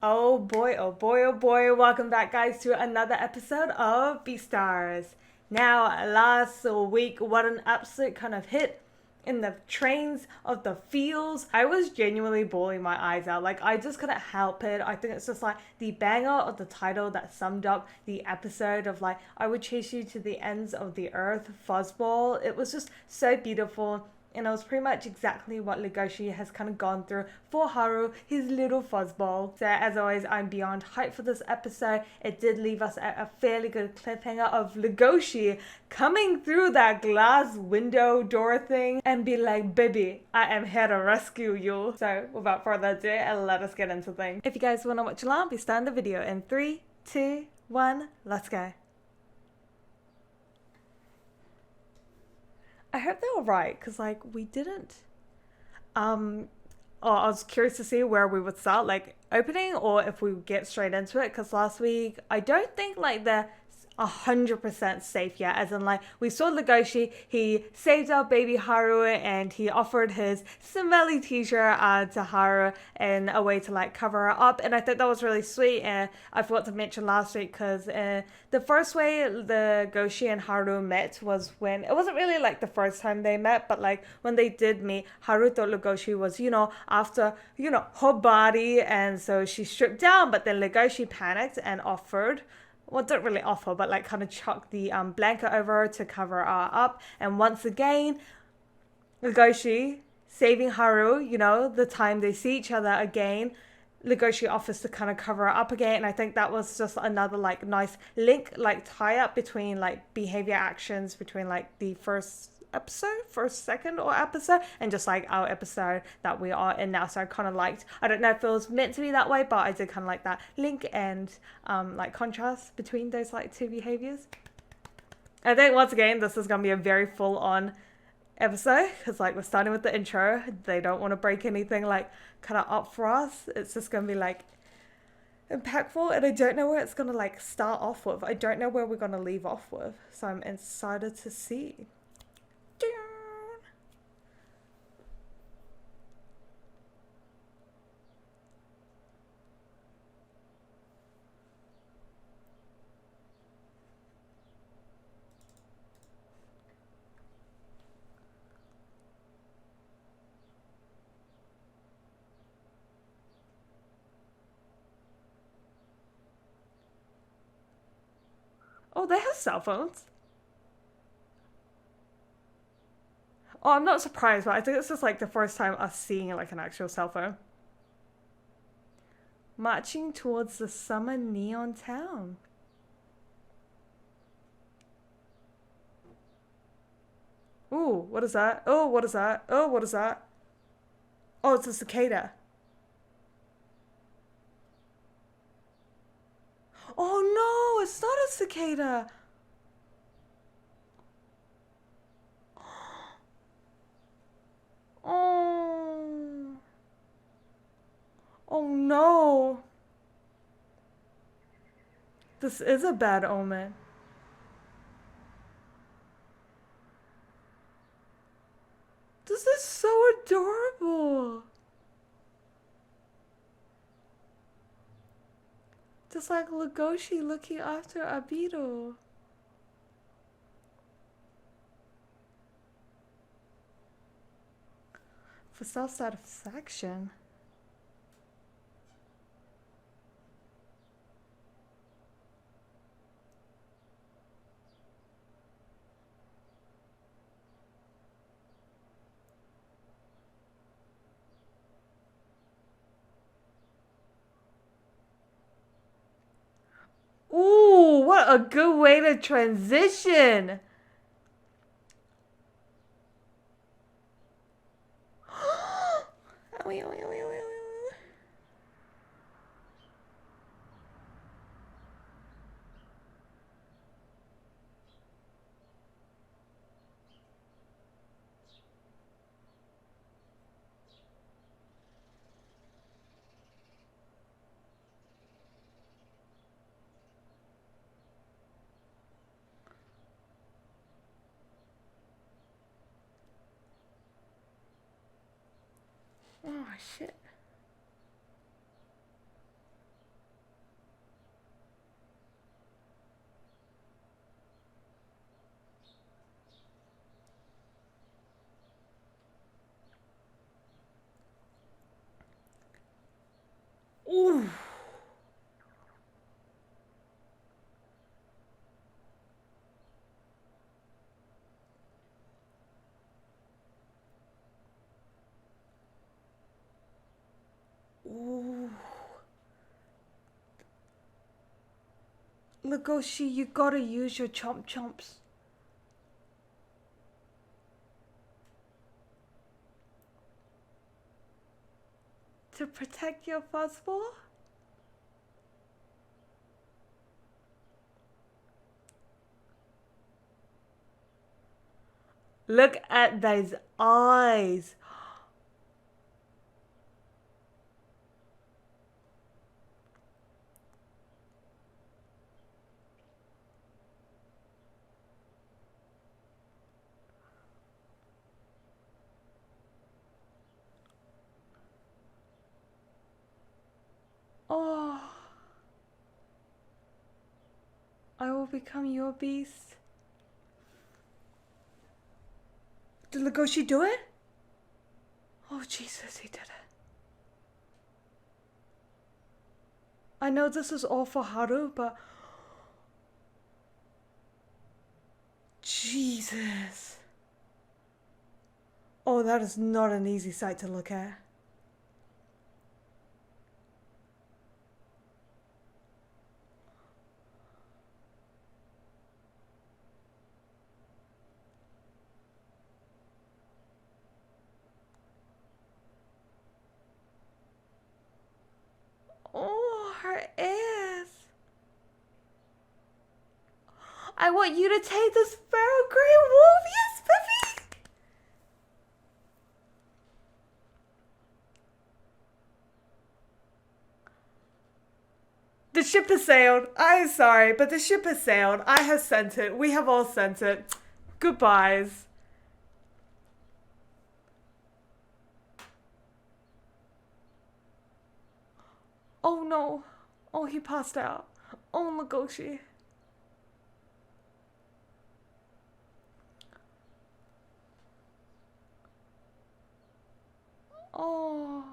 Oh boy, oh boy, oh boy. Welcome back, guys, to another episode of Beastars. Now, last week, what an absolute kind of hit in the trains of the fields. I was genuinely bawling my eyes out. Like, I just couldn't help it. I think it's just like the banger of the title that summed up the episode of like, I would chase you to the ends of the earth, Fuzzball. It was just so beautiful. And it was pretty much exactly what Legoshi has kind of gone through for Haru, his little fuzzball. So as always, I'm beyond hyped for this episode. It did leave us at a fairly good cliffhanger of Legoshi coming through that glass window door thing and be like, baby, I am here to rescue you. So without further ado, let us get into things. If you guys want to watch along, be starting the video in 3, 2, 1, let's go. I hope they were right, because like we didn't oh, I was curious to see where we would start, like opening or if we would get straight into it, because last week I don't think like the 100% safe yet, as in like we saw Legoshi, he saved our baby Haru and he offered his smelly t-shirt to Haru in a way to like cover her up, and I thought that was really sweet. And I forgot to mention last week because the first way the Goshi and Haru met was when it wasn't really like the first time they met, but like when they did meet, Haru thought Legoshi was, after, her body, and so she stripped down, but then Legoshi panicked and offered, well, don't really offer, but like kind of chuck the blanket over her to cover her up. And once again, Legoshi saving Haru, the time they see each other again, Legoshi offers to kind of cover her up again. And I think that was just another like nice link, like tie up between like behavior actions between like the first, second or episode, and just like our episode that we are in now. So I kind of liked, I don't know if it was meant to be that way, but I did kind of like that link and like contrast between those like two behaviors. I think once again this is gonna be a very full on episode, because like we're starting with the intro. They don't want to break anything like kind of up for us. It's just gonna be like impactful, and I don't know where it's gonna like start off with. I don't know where we're gonna leave off with, so I'm excited to see. Oh, they have cell phones. Oh, I'm not surprised, but I think it's just like the first time us seeing like an actual cell phone. Marching towards the summer neon town. Ooh, what is that? Oh, what is that? Oh, what is that? Oh, it's a cicada. Oh no, it's not a cicada. Oh, oh no. This is a bad omen. This is so adorable. Just like Legoshi looking after Abito. For self-satisfaction. Ooh, what a good way to transition. Oh shit. Ooh. Ooh. Legoshi, you gotta use your chomp chomps. To protect your fuzzball? Look at those eyes. Oh. I will become your beast. Did Legoshi do it? Oh, Jesus, he did it. I know this is all for Haru, but... Jesus. Oh, that is not an easy sight to look at. Oh, her ears. I want you to take the sparrow grey wolf. Yes, baby. The ship has sailed. I'm sorry, but the ship has sailed. I have sent it. We have all sent it. Goodbyes. Oh no. Oh, he passed out. Oh, Legoshi. Oh.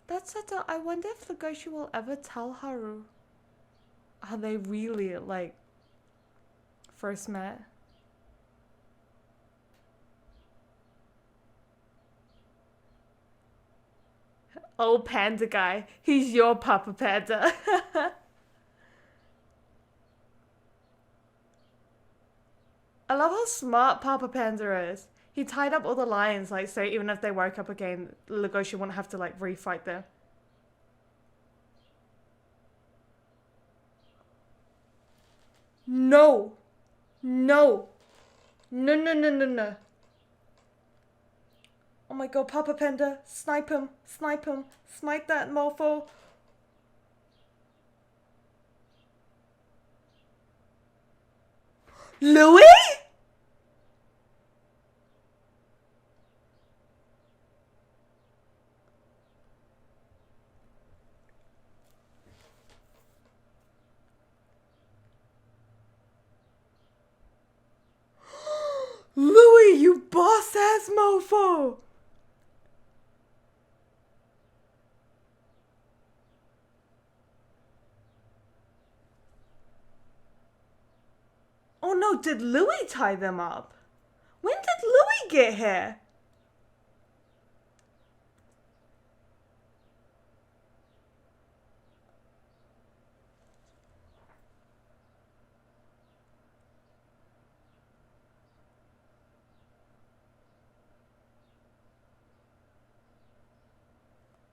That's such a... I wonder if Legoshi will ever tell Haru how they really, like, first met. Oh, panda guy. He's your Papa Panda. I love how smart Papa Panda is. He tied up all the lions, like, so even if they woke up again, Legoshi wouldn't have to, like, refight them. No. No. No, no, no, no, no. Oh my god, Papa Panda. Snipe him. Snipe him. Snipe that mofo. Louis? Louis, you boss ass mofo! Oh no, did Louis tie them up? When did Louis get here?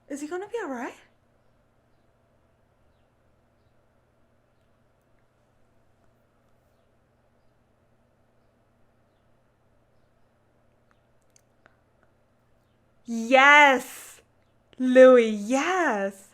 Is he gonna be alright? Yes! Louis, yes!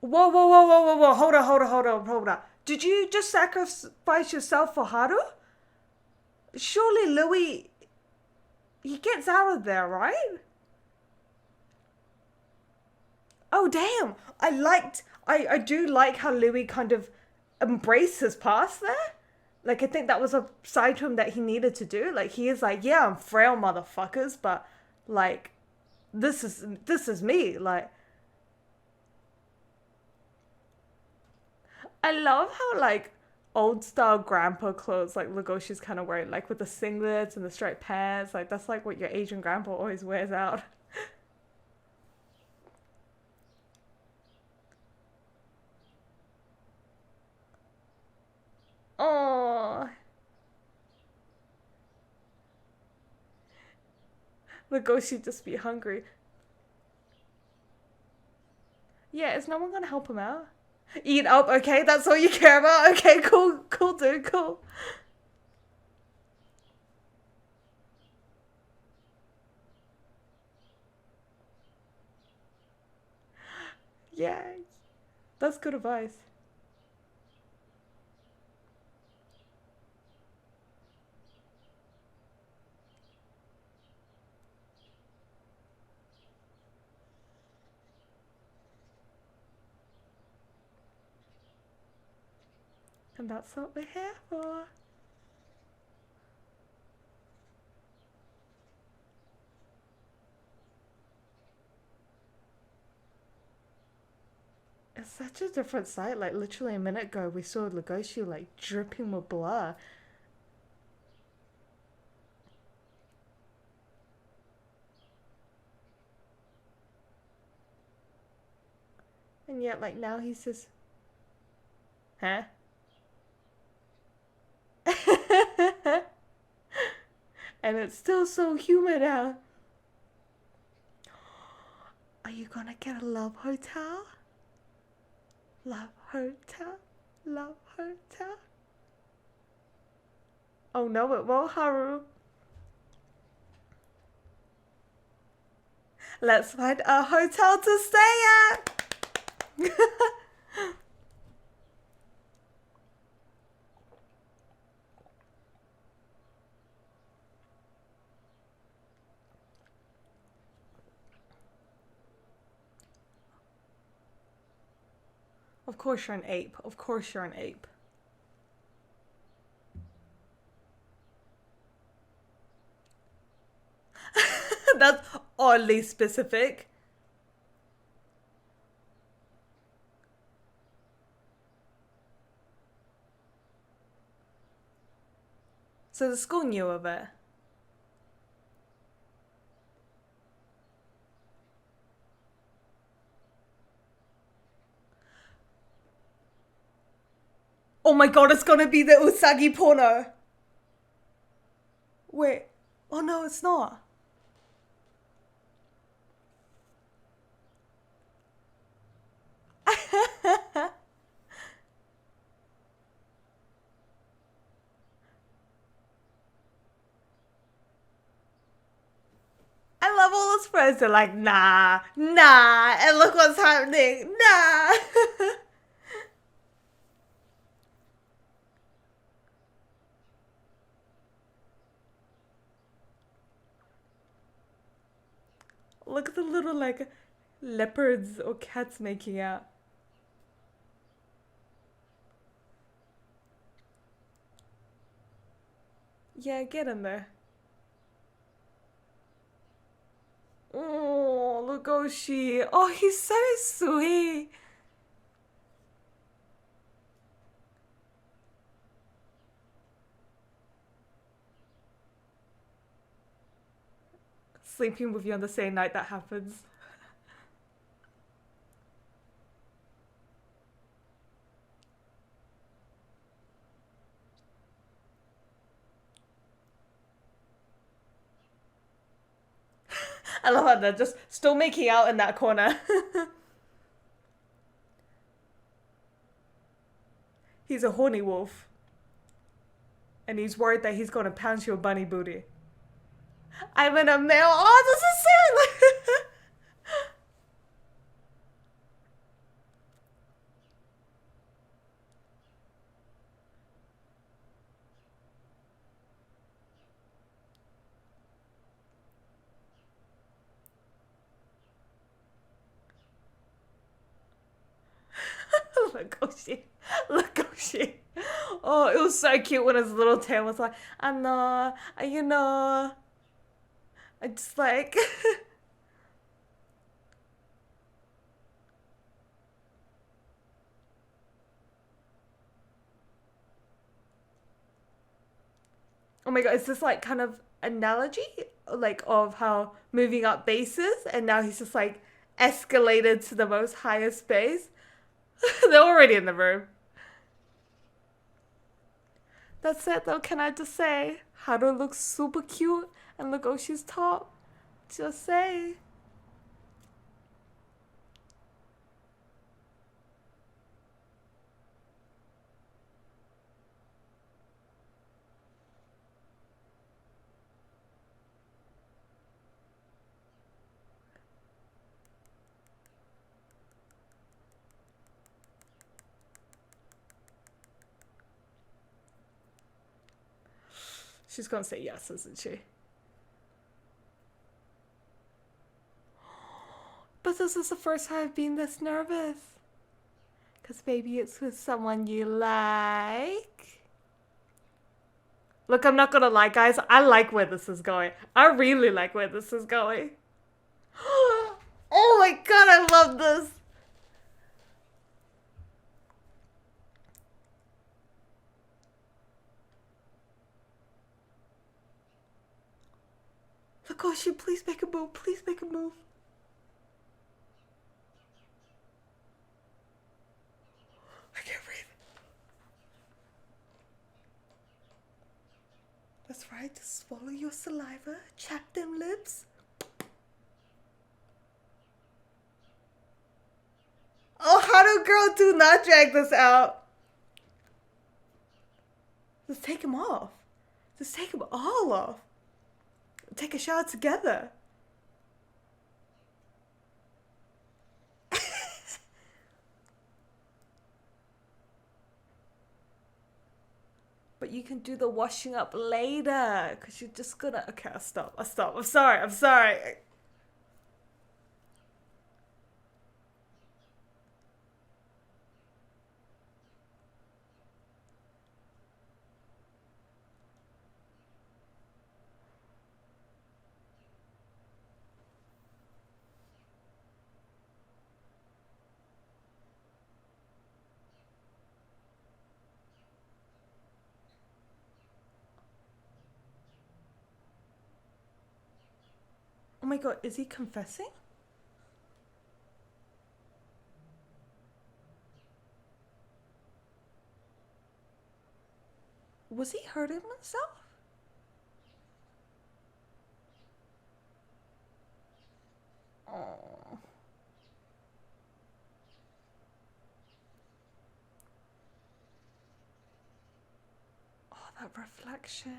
Whoa, whoa, whoa, whoa, whoa, whoa. Hold on, hold on, hold on, hold on. Did you just sacrifice yourself for Haru? Surely Louis... He gets out of there, right? Oh, damn. I do like how Louis kind of embraced his past there. Like, I think that was a side to him that he needed to do. Like, he is like, yeah, I'm frail, motherfuckers, but like, this is me. Like, I love how like old style grandpa clothes like Legoshi's kind of wearing, like with the singlets and the striped pants. Like, that's like what your Asian grandpa always wears out. Oh, Legoshi just be hungry. Yeah, is no one gonna help him out? Eat up, okay? That's all you care about? Okay, cool, cool, dude, cool. Yeah, that's good advice. And that's what we're here for. It's such a different sight. Like, literally a minute ago, we saw Legoshi, like, dripping with blood. And yet, like, now he's just. Huh? And it's still so humid out. Are you gonna get a love hotel? Love hotel? Love hotel? Oh no, it won't, Haru. Let's find a hotel to stay at. Of course you're an ape. Of course you're an ape. That's oddly specific. So the school knew of it. Oh my god, it's gonna be the Usagi porno. Wait. Oh no, it's not. I love all those friends. They're like, nah, nah, and look what's happening. Nah. Look at the little like leopards or cats making out. Yeah, get in there. Oh, Lugoshi. Oh, he's so sweet. Sleeping with you on the same night that happens. I love how they're just still making out in that corner. He's a horny wolf. And he's worried that he's gonna pounce your bunny booty. I'm in a male. Oh, this is so. Legoshi. Legoshi. Oh, it was so cute when his little tail was like, I know, you know. I just like. Oh my god, is this like kind of analogy like of how moving up bases and now he's just like escalated to the most highest base? They're already in the room. That's it though, can I just say Haru looks super cute and Legoshi's top. Just say. She's gonna say yes, isn't she? But this is the first time I've been this nervous. Because maybe it's with someone you like. Look, I'm not gonna lie, guys. I like where this is going. I really like where this is going. Oh my god, I love this. Legoshi, please make a move. Please make a move. I can't breathe. That's right. Just swallow your saliva. Chap them lips. Oh, Haru girl, do not drag this out. Just take him off. Just take him all off. Take a shower together. But you can do the washing up later. Because you're just gonna... Okay, I'll stop. I'll stop. I'm sorry. I'm sorry. Oh my god, is he confessing? Was he hurting himself? Oh. Oh, that reflection.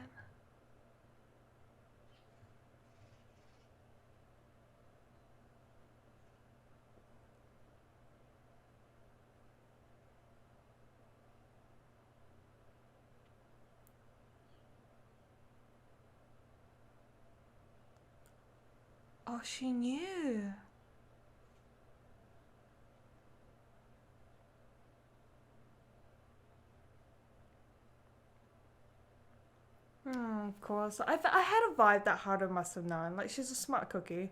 Oh, she knew. Of course. I had a vibe that Haru must have known. Like, she's a smart cookie.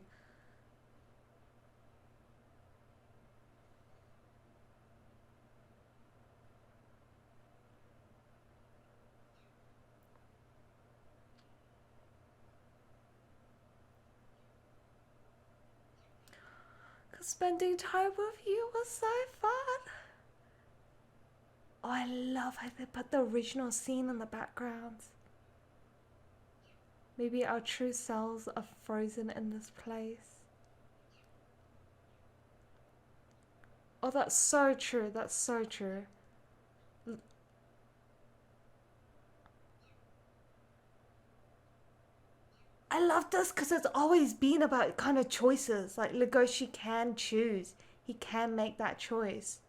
Because spending time with you was so fun. Oh, I love how they put the original scene in the background. Maybe our true selves are frozen in this place. Oh, that's so true. That's so true. I love this because it's always been about kind of choices. Like Legoshi can choose. He can make that choice.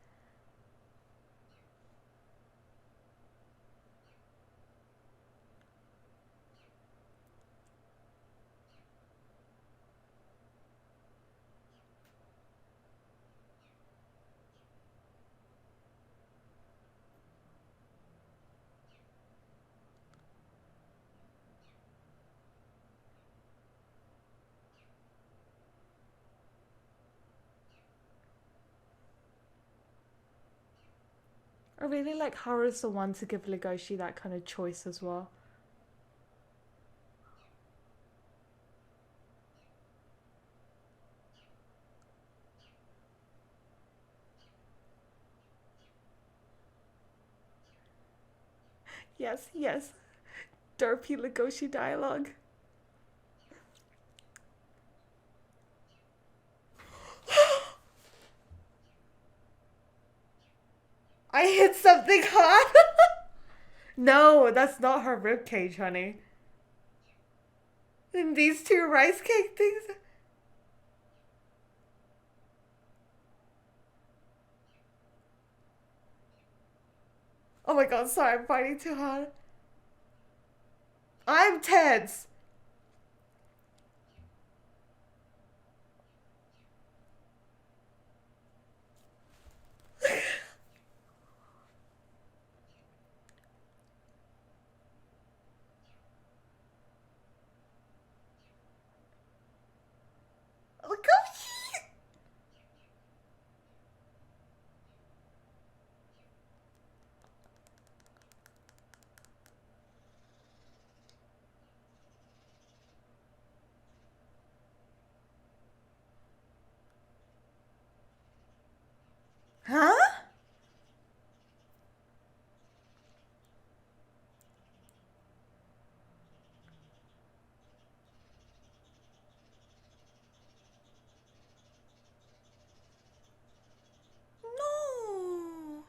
I really like Haru's the one to give Legoshi that kind of choice as well. Yes, yes. Derpy Legoshi dialogue. I hit something hot. No, that's not her ribcage, honey. And these two rice cake things. Oh my god, sorry, I'm fighting too hard. I'm tense. Look how he... Huh? No.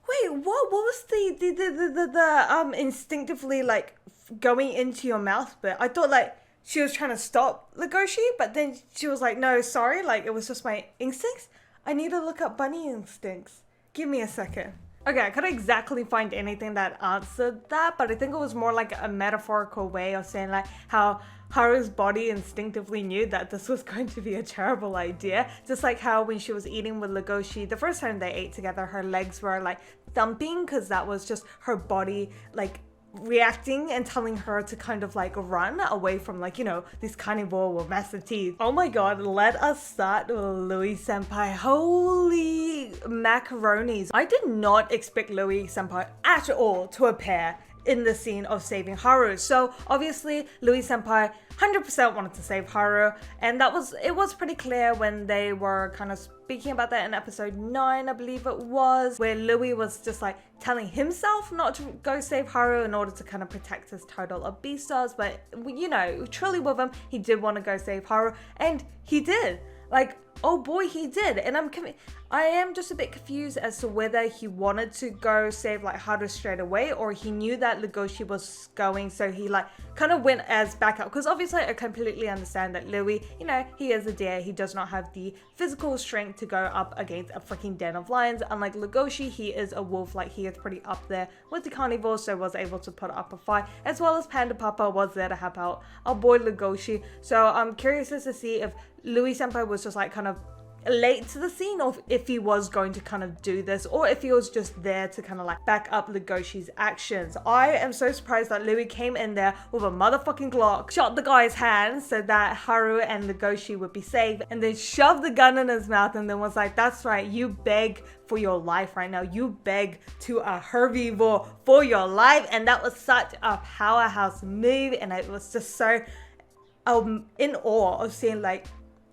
Wait, what? What was the instinctively like going into your mouth bit? I thought like she was trying to stop Legoshi, but then she was like, no, sorry, like it was just my instincts. I need to look up bunny instincts. Give me a second. Okay, I couldn't exactly find anything that answered that, but I think it was more like a metaphorical way of saying like how Haru's body instinctively knew that this was going to be a terrible idea. Just like how when she was eating with Legoshi, the first time they ate together, her legs were like thumping because that was just her body like reacting and telling her to kind of like run away from like, you know, this carnivore with massive teeth. Oh my god, let us start with Louis senpai. Holy macaronis. I did not expect Louis senpai at all to appear in the scene of saving Haru. So obviously Louis senpai 100% wanted to save Haru, and it was pretty clear when they were kind of speaking about that in episode 9, I believe it was, where Louis was just like telling himself not to go save Haru in order to kind of protect his title of Beastars, but you know, truly with him, he did want to go save Haru, and he did. Like, oh boy, he did. And I am just a bit confused as to whether he wanted to go save like Haru straight away, or he knew that Legoshi was going, so he like kind of went as backup. Because obviously I completely understand that Louis, you know, he is a deer. He does not have the physical strength to go up against a freaking den of lions. Unlike Legoshi, he is a wolf. Like, he is pretty up there with the carnivores, so was able to put up a fight, as well as Panda Papa was there to help out our boy Legoshi. So I'm curious as to see if Louis senpai was just like kind of late to the scene, or if he was going to kind of do this, or if he was just there to kind of like back up Legoshi's actions. I am so surprised that Louis came in there with a motherfucking Glock, shot the guy's hand so that Haru and Legoshi would be safe, and then shoved the gun in his mouth and then was like, that's right, you beg for your life right now. You beg to a herbivore for your life. And that was such a powerhouse move, and it was just so in awe of seeing like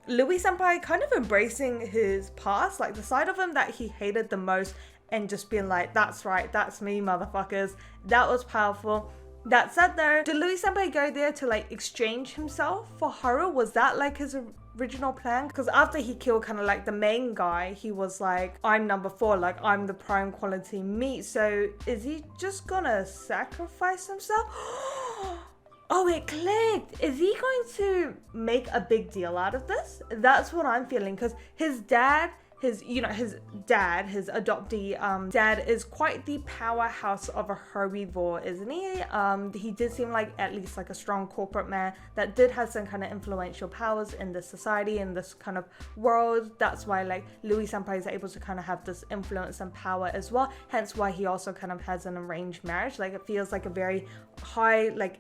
Louis senpai kind of embracing his past, like the side of him that he hated the most, and just being like, that's right, that's me, motherfuckers. That was powerful. That said though, did Louis senpai go there to like exchange himself for Haru? Was that like his original plan? Because after he killed kind of like the main guy, he was like, I'm number 4, like I'm the prime quality meat. So is he just gonna sacrifice himself? Oh, it clicked. Is he going to make a big deal out of this? That's what I'm feeling, because his dad, his adoptee dad is quite the powerhouse of a herbivore, isn't he? He did seem like at least like a strong corporate man that did have some kind of influential powers in this society, in this kind of world. That's why like Louis senpai is able to kind of have this influence and power as well. Hence why he also kind of has an arranged marriage. Like, it feels like a very high like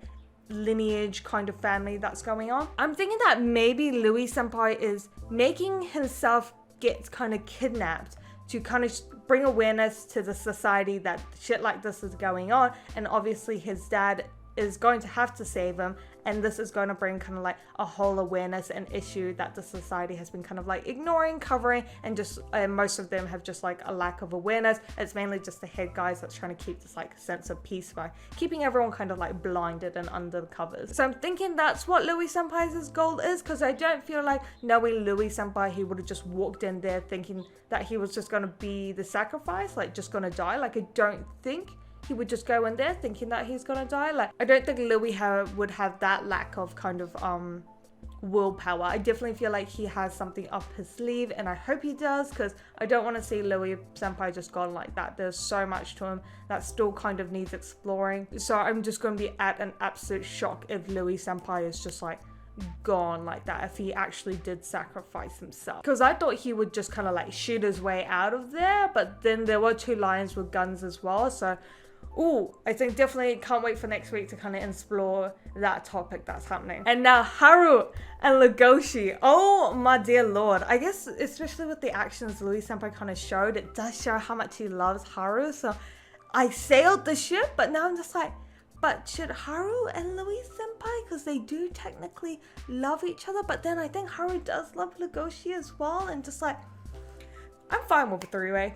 lineage kind of family that's going on. I'm thinking that maybe Louis senpai is making himself get kind of kidnapped to kind of bring awareness to the society that shit like this is going on, and obviously his dad is going to have to save him, and this is going to bring kind of like a whole awareness and issue that the society has been kind of like ignoring, covering, and just most of them have just like a lack of awareness. It's mainly just the head guys that's trying to keep this like sense of peace by keeping everyone kind of like blinded and under the covers. So I'm thinking that's what Louis Senpai's goal is, because I don't feel like, knowing Louis Senpai, he would have just walked in there thinking that he was just going to be the sacrifice, like just going to die. Like, I don't think he would just go in there thinking that he's gonna die. Like, I don't think Louis would have that lack of kind of willpower. I definitely feel like he has something up his sleeve, and I hope he does, because I don't want to see Louis Senpai just gone like that. There's so much to him that still kind of needs exploring. So I'm just going to be at an absolute shock if Louis Senpai is just like gone like that, if he actually did sacrifice himself, because I thought he would just kind of like shoot his way out of there, but then there were 2 lions with guns as well. So I think definitely can't wait for next week to kind of explore that topic that's happening. And now Haru and Legoshi. Oh my dear lord. I guess especially with the actions Louis Senpai kind of showed, it does show how much he loves Haru. So I sailed the ship, but now I'm just like, but should Haru and Louis Senpai, because they do technically love each other, but then I think Haru does love Legoshi as well, and just like, I'm fine with a 3-way.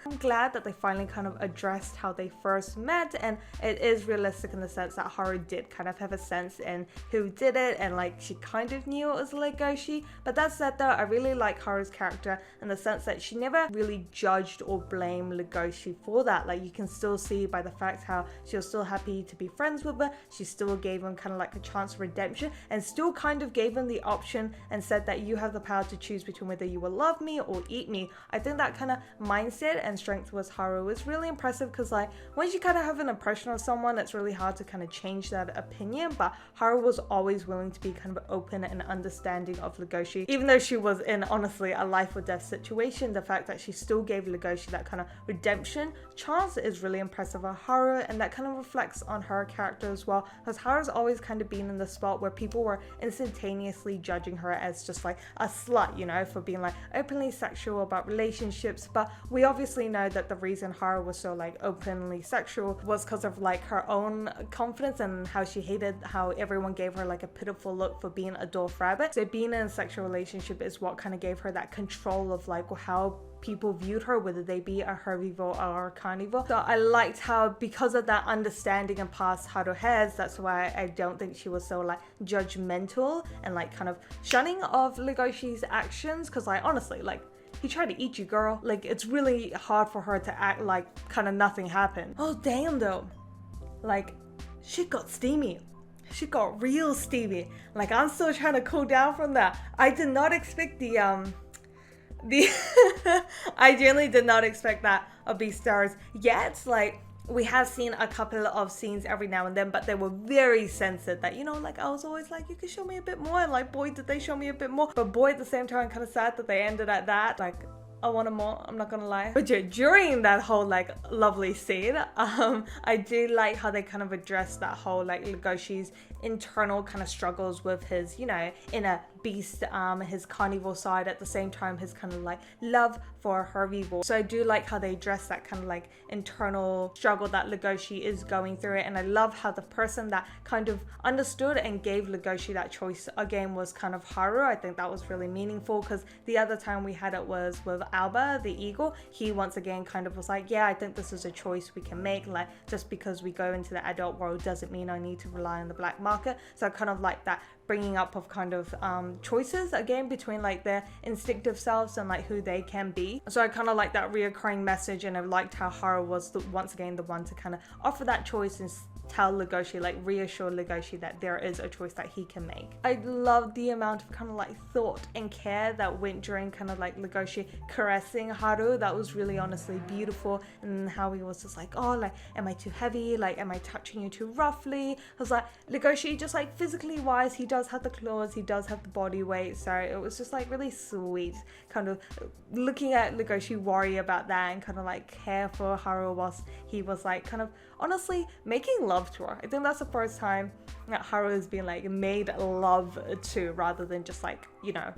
I'm glad that they finally kind of addressed how they first met, and it is realistic in the sense that Haru did kind of have a sense in who did it, and like she kind of knew it was Legoshi. But that said though, I really like Haru's character in the sense that she never really judged or blamed Legoshi for that. Like, you can still see by the fact how she was still happy to be friends with her. She still gave him kind of like a chance of redemption, and still kind of gave him the option and said that you have the power to choose between whether you will love me or eat me. I think that kind of mindset and strength was Haru is really impressive, because like, once you kind of have an impression of someone, it's really hard to kind of change that opinion. But Haru was always willing to be kind of open and understanding of Legoshi, even though she was in honestly a life or death situation. The fact that she still gave Legoshi that kind of redemption chance is really impressive of Haru, and that kind of reflects on her character as well, because Haru's always kind of been in the spot where people were instantaneously judging her as just like a slut, you know, for being like openly sexual about relationships. But we obviously know that the reason Haru was so like openly sexual was because of like her own confidence, and how she hated how everyone gave her like a pitiful look for being a dwarf rabbit. So being in a sexual relationship is what kind of gave her that control of like how people viewed her, whether they be a herbivore or a carnivore. So I liked how, because of that understanding and past Haru has, that's why I don't think she was so like judgmental and like kind of shunning of Legoshi's actions, because like honestly, like, he tried to eat you, girl. Like, it's really hard for her to act like kind of nothing happened. Oh damn though, like shit got steamy. She got real steamy. Like, I'm still trying to cool down from that. I did not expect the I genuinely did not expect that of Beastars yet. Like, we have seen a couple of scenes every now and then, but they were very censored. That, you know, like, I was always like, you could show me a bit more, and like, boy, did they show me a bit more. But boy, at the same time, kind of sad that they ended at that. Like, I wanted more, I'm not gonna lie. But yeah, during that whole like lovely scene, I do like how they kind of addressed that whole like Legoshi's internal kind of struggles with his, you know, inner beast, his carnivore side, at the same time his kind of like love for a herbivore. So I do like how they address that kind of like internal struggle that Legoshi is going through, and I love how the person that kind of understood and gave Legoshi that choice again was kind of Haru. I think that was really meaningful, because the other time we had it was with Alba, the eagle. He once again kind of was like, yeah, I think this is a choice we can make. Like, just because we go into the adult world doesn't mean I need to rely on the black market. So I kind of like that bringing up of kind of choices again between like their instinctive selves and like who they can be. So I kind of like that reoccurring message, and I liked how Haru was once again the one to kind of offer that choice and tell Legoshi, like reassure Legoshi that there is a choice that he can make. I love the amount of kind of like thought and care that went during kind of like Legoshi caressing Haru. That was really honestly beautiful, and how he was just like, oh, like, am I too heavy? Like, am I touching you too roughly? I was like, Legoshi, just like physically wise, he does have the claws, he does have the body weight, so it was just like really sweet, kind of looking at Legoshi worry about that and kind of like care for Haru whilst he was like kind of honestly making love to her. I think that's the first time that Haru has been like made love to, rather than just like, you know,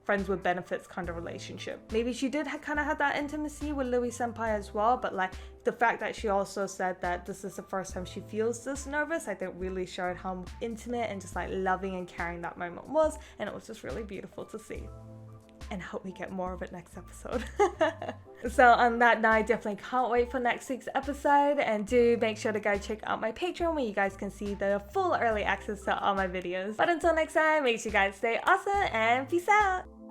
friends with benefits kind of relationship. Maybe she did kind of have that intimacy with Louis senpai as well, but like the fact that she also said that this is the first time she feels this nervous, I think really showed how intimate and just like loving and caring that moment was, and it was just really beautiful to see. And I hope we get more of it next episode. So on that note, I definitely can't wait for next week's episode, and do make sure to go check out my Patreon where you guys can see the full early access to all my videos. But until next time, make sure you guys stay awesome and peace out!